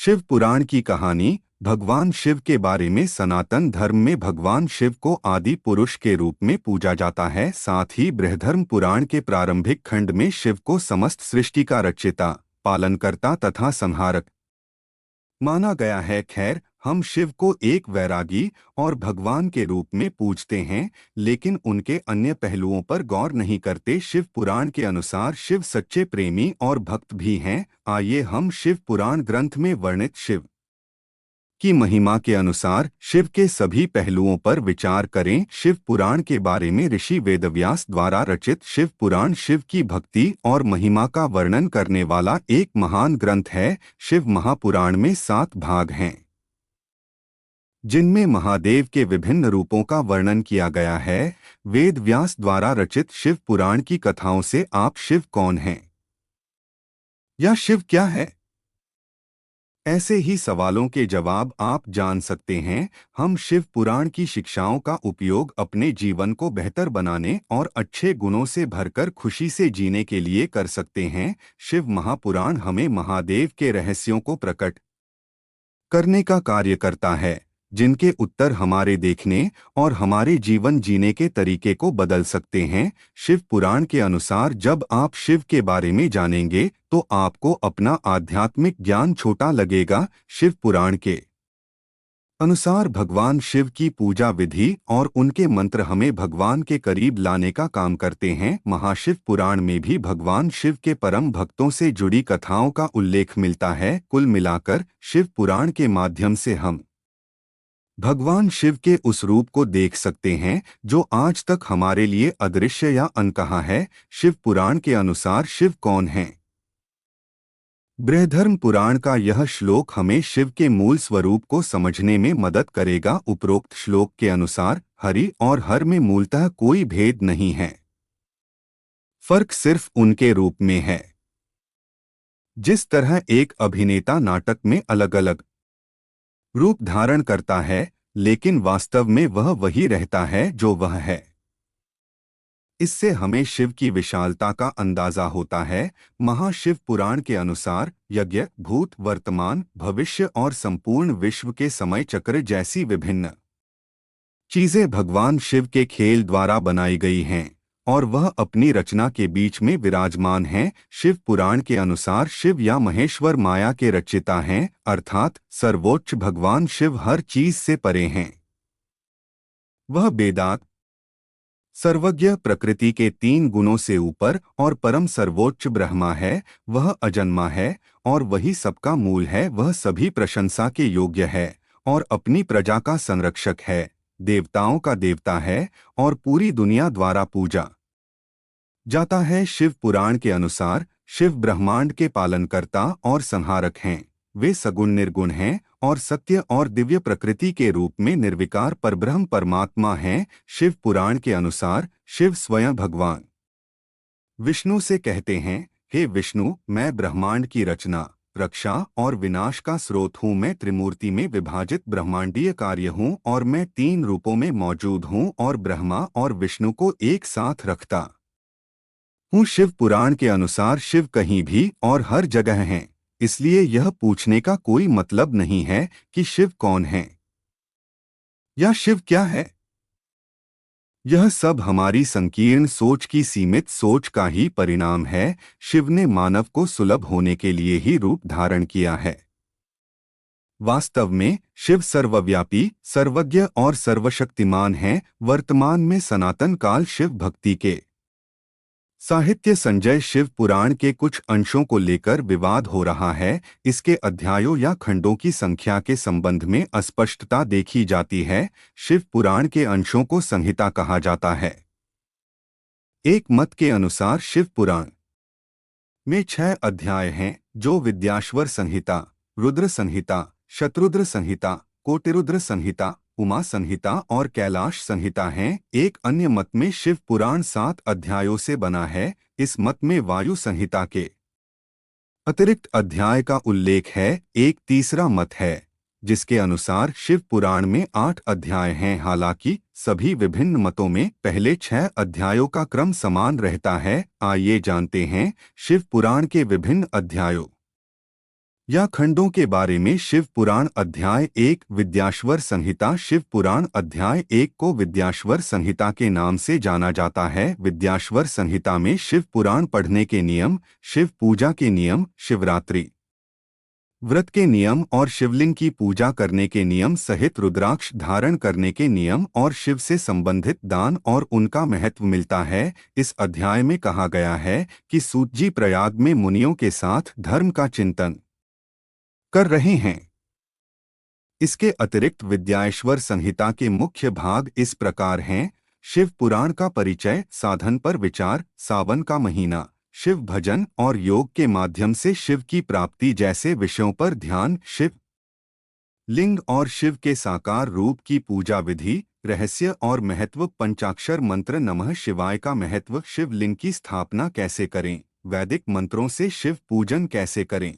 शिव पुराण की कहानी। भगवान शिव के बारे में सनातन धर्म में भगवान शिव को आदि पुरुष के रूप में पूजा जाता है। साथ ही बृहधर्म पुराण के प्रारंभिक खंड में शिव को समस्त सृष्टि का रचयिता, पालनकर्ता तथा संहारक माना गया है। खैर, हम शिव को एक वैरागी और भगवान के रूप में पूजते हैं, लेकिन उनके अन्य पहलुओं पर गौर नहीं करते। शिव पुराण के अनुसार शिव सच्चे प्रेमी और भक्त भी हैं। आइए हम शिव पुराण ग्रंथ में वर्णित शिव की महिमा के अनुसार शिव के सभी पहलुओं पर विचार करें। शिव पुराण के बारे में ऋषि वेदव्यास द्वारा रचित शिव पुराण शिव की भक्ति और महिमा का वर्णन करने वाला एक महान ग्रंथ है। शिव महापुराण में 7 भाग हैं, जिनमें महादेव के विभिन्न रूपों का वर्णन किया गया है। वेद व्यास द्वारा रचित शिव पुराण की कथाओं से आप शिव कौन हैं या शिव क्या है, ऐसे ही सवालों के जवाब आप जान सकते हैं। हम शिव पुराण की शिक्षाओं का उपयोग अपने जीवन को बेहतर बनाने और अच्छे गुणों से भरकर खुशी से जीने के लिए कर सकते हैं। शिव महापुराण हमें महादेव के रहस्यों को प्रकट करने का कार्य करता है, जिनके उत्तर हमारे देखने और हमारे जीवन जीने के तरीके को बदल सकते हैं। शिव पुराण के अनुसार जब आप शिव के बारे में जानेंगे तो आपको अपना आध्यात्मिक ज्ञान छोटा लगेगा। शिव पुराण के अनुसार भगवान शिव की पूजा विधि और उनके मंत्र हमें भगवान के करीब लाने का काम करते हैं। महाशिव पुराण में भी भगवान शिव के परम भक्तों से जुड़ी कथाओं का उल्लेख मिलता है। कुल मिलाकर शिव पुराण के माध्यम से हम भगवान शिव के उस रूप को देख सकते हैं जो आज तक हमारे लिए अदृश्य या अनकहा है। शिव पुराण के अनुसार शिव कौन है? बृहधर्म पुराण का यह श्लोक हमें शिव के मूल स्वरूप को समझने में मदद करेगा। उपरोक्त श्लोक के अनुसार हरि और हर में मूलतः कोई भेद नहीं है, फर्क सिर्फ उनके रूप में है। जिस तरह एक अभिनेता नाटक में अलग अलग रूप धारण करता है, लेकिन वास्तव में वह वही रहता है जो वह है। इससे हमें शिव की विशालता का अंदाजा होता है। महाशिव पुराण के अनुसार यज्ञ, भूत, वर्तमान, भविष्य और संपूर्ण विश्व के समय चक्र जैसी विभिन्न चीजें भगवान शिव के खेल द्वारा बनाई गई हैं और वह अपनी रचना के बीच में विराजमान हैं। शिव पुराण के अनुसार शिव या महेश्वर माया के रचयिता हैं, अर्थात सर्वोच्च भगवान शिव हर चीज से परे हैं। वह वेदांत सर्वज्ञ, प्रकृति के 3 गुणों से ऊपर और परम सर्वोच्च ब्रह्मा है। वह अजन्मा है और वही सबका मूल है। वह सभी प्रशंसा के योग्य है और अपनी प्रजा का संरक्षक है, देवताओं का देवता है और पूरी दुनिया द्वारा पूजा जाता है। शिव पुराण के अनुसार शिव ब्रह्मांड के पालनकर्ता और संहारक हैं। वे सगुण निर्गुण हैं और सत्य और दिव्य प्रकृति के रूप में निर्विकार परब्रह्म परमात्मा हैं। शिव पुराण के अनुसार शिव स्वयं भगवान विष्णु से कहते हैं, हे विष्णु, मैं ब्रह्मांड की रचना, रक्षा और विनाश का स्रोत हूँ। मैं त्रिमूर्ति में विभाजित ब्रह्मांडीय कार्य हूँ और मैं 3 रूपों में मौजूद हूँ और ब्रह्मा और विष्णु को एक साथ रखता हूँ। शिव पुराण के अनुसार शिव कहीं भी और हर जगह हैं, इसलिए यह पूछने का कोई मतलब नहीं है कि शिव कौन है या शिव क्या है। यह सब हमारी संकीर्ण सोच की सीमित सोच का ही परिणाम है। शिव ने मानव को सुलभ होने के लिए ही रूप धारण किया है। वास्तव में शिव सर्वव्यापी, सर्वज्ञ और सर्वशक्तिमान है। वर्तमान में सनातन काल शिव भक्ति के साहित्य संजय शिव पुराण के कुछ अंशों को लेकर विवाद हो रहा है। इसके अध्यायों या खंडों की संख्या के संबंध में अस्पष्टता देखी जाती है। शिव पुराण के अंशों को संहिता कहा जाता है। एक मत के अनुसार शिव पुराण में 6 अध्याय हैं, जो विद्याश्वर संहिता, रुद्र संहिता, शत्रुद्र संहिता, कोटिरुद्र संहिता, उमा संहिता और कैलाश संहिता हैं। एक अन्य मत में शिव पुराण 7 अध्यायों से बना है। इस मत में वायु संहिता के अतिरिक्त अध्याय का उल्लेख है। एक तीसरा मत है जिसके अनुसार शिव पुराण में 8 अध्याय हैं। हालांकि सभी विभिन्न मतों में पहले 6 अध्यायों का क्रम समान रहता है। आइए जानते हैं शिव पुराण के विभिन्न अध्यायों या खंडों के बारे में शिव पुराण अध्याय 1 विद्याश्वर संहिता। शिव पुराण अध्याय 1 को विद्याश्वर संहिता के नाम से जाना जाता है। विद्याश्वर संहिता में शिव पुराण पढ़ने के नियम, शिव पूजा के नियम, शिवरात्रि व्रत के नियम और शिवलिंग की पूजा करने के नियम सहित रुद्राक्ष धारण करने के नियम और शिव से संबंधित दान और उनका महत्व मिलता है। इस अध्याय में कहा गया है कि सूत जी प्रयाग में मुनियों के साथ धर्म का चिंतन कर रहे हैं। इसके अतिरिक्त विद्याश्वर संहिता के मुख्य भाग इस प्रकार हैं: शिव पुराण का परिचय, साधन पर विचार, सावन का महीना, शिव भजन और योग के माध्यम से शिव की प्राप्ति जैसे विषयों पर ध्यान, शिव लिंग और शिव के साकार रूप की पूजा विधि, रहस्य और महत्व, पंचाक्षर मंत्र नमः शिवाय का महत्व, शिवलिंग की स्थापना कैसे करें, वैदिक मंत्रों से शिव पूजन कैसे करें,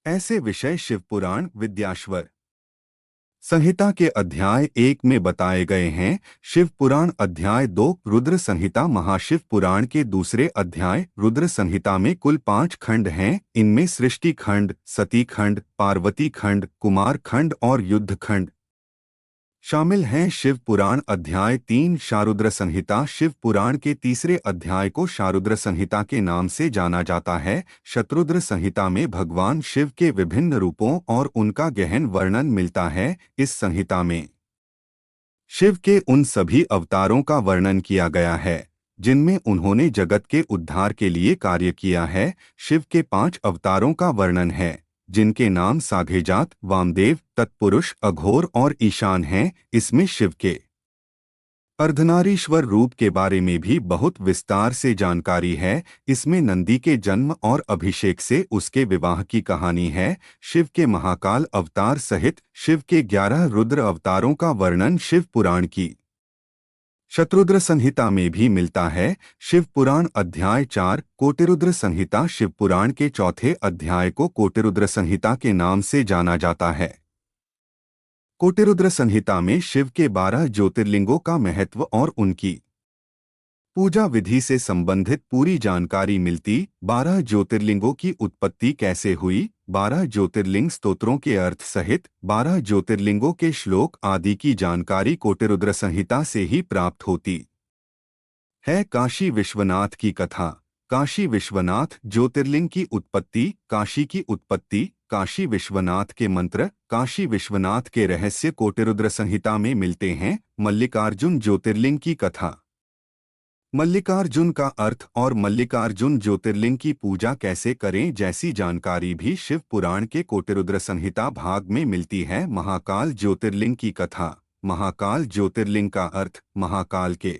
ऐसे विषय शिव पुराण विद्याश्वर संहिता के अध्याय 1 में बताए गए हैं। शिव पुराण अध्याय 2 रुद्र संहिता। महाशिव पुराण के दूसरे अध्याय रुद्र संहिता में कुल 5 खंड हैं। इनमें सृष्टि खंड, सती खंड, पार्वती खंड, कुमार खंड और युद्ध खंड शामिल हैं। शिव पुराण अध्याय 3 शारुद्र संहिता। शिव पुराण के तीसरे अध्याय को शारुद्र संहिता के नाम से जाना जाता है। शत्रुद्र संहिता में भगवान शिव के विभिन्न रूपों और उनका गहन वर्णन मिलता है। इस संहिता में शिव के उन सभी अवतारों का वर्णन किया गया है जिनमें उन्होंने जगत के उद्धार के लिए कार्य किया है। शिव के 5 अवतारों का वर्णन है जिनके नाम साघेजात, वामदेव, तत्पुरुष, अघोर और ईशान हैं। इसमें शिव के अर्धनारीश्वर रूप के बारे में भी बहुत विस्तार से जानकारी है। इसमें नंदी के जन्म और अभिषेक से उसके विवाह की कहानी है। शिव के महाकाल अवतार सहित शिव के 11 रुद्र अवतारों का वर्णन शिव पुराण की शत्रुद्र संहिता में भी मिलता है। शिव पुराण अध्याय 4 कोटिरुद्र संहिता। शिव पुराण के चौथे अध्याय को कोटिरुद्र संहिता के नाम से जाना जाता है। कोटिरुद्र संहिता में शिव के 12 ज्योतिर्लिंगों का महत्व और उनकी पूजा विधि से संबंधित पूरी जानकारी मिलती। 12 ज्योतिर्लिंगों की उत्पत्ति कैसे हुई, 12 ज्योतिर्लिंग स्तोत्रों के अर्थ सहित 12 ज्योतिर्लिंगों के श्लोक आदि की जानकारी कोटिरुद्र संहिता से ही प्राप्त होती है। काशी विश्वनाथ की कथा। काशी विश्वनाथ ज्योतिर्लिंग की उत्पत्ति, काशी की उत्पत्ति, काशी विश्वनाथ के मंत्र, काशी विश्वनाथ के रहस्य कोटिरुद्र संहिता में मिलते हैं। मल्लिकार्जुन ज्योतिर्लिंग की कथा। मल्लिकार्जुन का अर्थ और मल्लिकार्जुन ज्योतिर्लिंग की पूजा कैसे करें जैसी जानकारी भी शिव पुराण के कोटिरुद्र संहिता भाग में मिलती है। महाकाल ज्योतिर्लिंग की कथा। महाकाल ज्योतिर्लिंग का अर्थ, महाकाल के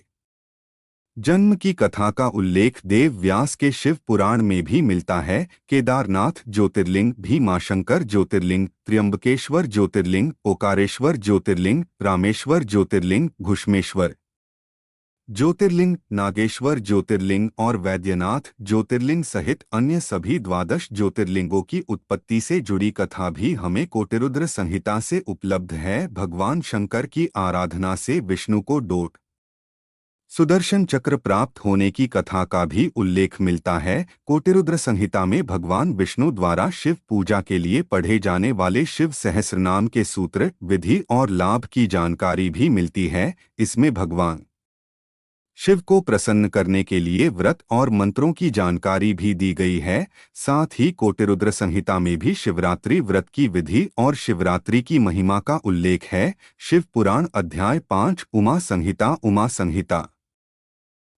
जन्म की कथा का उल्लेख देव व्यास के शिव पुराण में भी मिलता है। केदारनाथ ज्योतिर्लिंग, भीमाशंकर ज्योतिर्लिंग, त्र्यंबकेश्वर ज्योतिर्लिंग, ओकारेश्वर ज्योतिर्लिंग, रामेश्वर ज्योतिर्लिंग, घुष्मेश्वर ज्योतिर्लिंग, नागेश्वर ज्योतिर्लिंग और वैद्यनाथ ज्योतिर्लिंग सहित अन्य सभी 12 ज्योतिर्लिंगों की उत्पत्ति से जुड़ी कथा भी हमें कोटिरुद्र संहिता से उपलब्ध है। भगवान शंकर की आराधना से विष्णु को डोट सुदर्शन चक्र प्राप्त होने की कथा का भी उल्लेख मिलता है। कोटिरुद्र संहिता में भगवान विष्णु द्वारा शिव पूजा के लिए पढ़े जाने वाले शिव सहस्रनाम के सूत्र, विधि और लाभ की जानकारी भी मिलती है। इसमें भगवान शिव को प्रसन्न करने के लिए व्रत और मंत्रों की जानकारी भी दी गई है। साथ ही कोटिरुद्र संहिता में भी शिवरात्रि व्रत की विधि और शिवरात्रि की महिमा का उल्लेख है। शिव पुराण अध्याय 5 उमा संहिता। उमा संहिता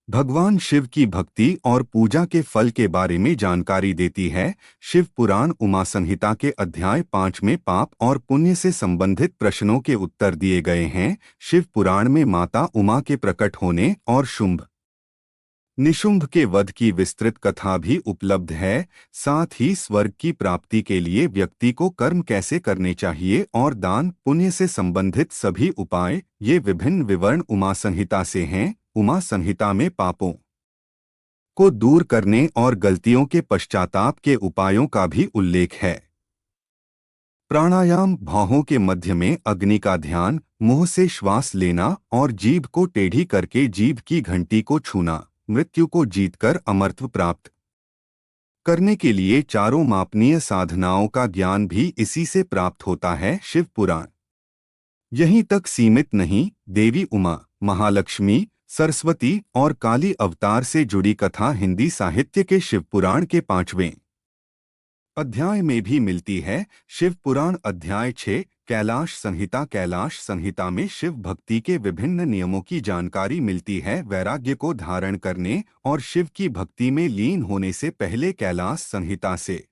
भगवान शिव की भक्ति और पूजा के फल के बारे में जानकारी देती है। शिव पुराण उमा संहिता के अध्याय 5 में पाप और पुण्य से संबंधित प्रश्नों के उत्तर दिए गए हैं। शिव पुराण में माता उमा के प्रकट होने और शुंभ निशुंभ के वध की विस्तृत कथा भी उपलब्ध है। साथ ही स्वर्ग की प्राप्ति के लिए व्यक्ति को कर्म कैसे करने चाहिए और दान पुण्य से संबंधित सभी उपाय, ये विभिन्न विवरण उमा संहिता से हैं। उमा संहिता में पापों को दूर करने और गलतियों के पश्चाताप के उपायों का भी उल्लेख है। प्राणायाम, भौहों के मध्य में अग्नि का ध्यान, मुंह से श्वास लेना और जीभ को टेढ़ी करके जीभ की घंटी को छूना, मृत्यु को जीतकर अमरत्व प्राप्त करने के लिए चारों मापनीय साधनाओं का ज्ञान भी इसी से प्राप्त होता है। शिव पुराण यहीं तक सीमित नहीं, देवी उमा, महालक्ष्मी, सरस्वती और काली अवतार से जुड़ी कथा हिंदी साहित्य के शिव पुराण के 5वें अध्याय में भी मिलती है। शिव पुराण अध्याय 6 कैलाश संहिता। कैलाश संहिता में शिव भक्ति के विभिन्न नियमों की जानकारी मिलती है। वैराग्य को धारण करने और शिव की भक्ति में लीन होने से पहले कैलाश संहिता से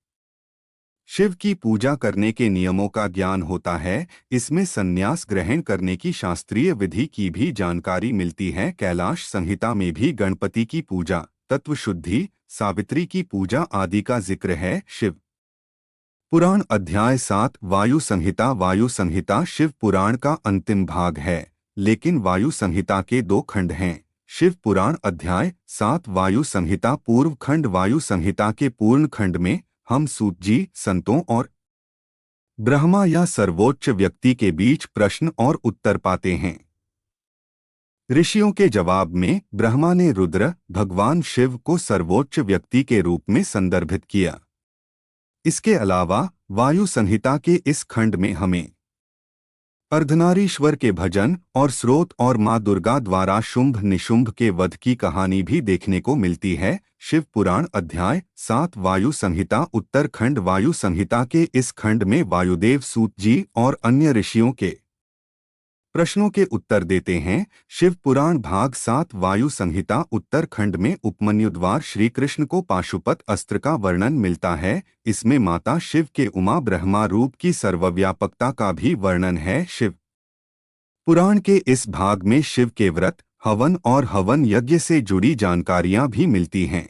शिव की पूजा करने के नियमों का ज्ञान होता है। इसमें संन्यास ग्रहण करने की शास्त्रीय विधि की भी जानकारी मिलती है। कैलाश संहिता में भी गणपति की पूजा, तत्व शुद्धि, सावित्री की पूजा आदि का जिक्र है। शिव पुराण अध्याय 7 वायु संहिता। वायु संहिता शिव पुराण का अंतिम भाग है, लेकिन वायु संहिता के 2 खंड हैं। शिव पुराण अध्याय 7 वायु संहिता पूर्व खंड। वायु संहिता के पूर्ण खंड में हम सूत जी, संतों और ब्रह्मा या सर्वोच्च व्यक्ति के बीच प्रश्न और उत्तर पाते हैं। ऋषियों के जवाब में ब्रह्मा ने रुद्र भगवान शिव को सर्वोच्च व्यक्ति के रूप में संदर्भित किया। इसके अलावा वायु संहिता के इस खंड में हमें अर्धनारीश्वर के भजन और स्रोत और मां दुर्गा द्वारा शुंभ निशुंभ के वध की कहानी भी देखने को मिलती है। शिव पुराण अध्याय 7 वायु संहिता उत्तर खंड। वायु संहिता के इस खंड में वायुदेव सूत जी और अन्य ऋषियों के प्रश्नों के उत्तर देते हैं। शिव पुराण भाग 7 वायु संहिता उत्तर खंड में उपमन्यु द्वार श्री कृष्ण को पाशुपत अस्त्र का वर्णन मिलता है। इसमें माता शिव के उमा ब्रह्मा रूप की सर्वव्यापकता का भी वर्णन है। शिव पुराण के इस भाग में शिव के व्रत, हवन और हवन यज्ञ से जुड़ी जानकारियां भी मिलती हैं।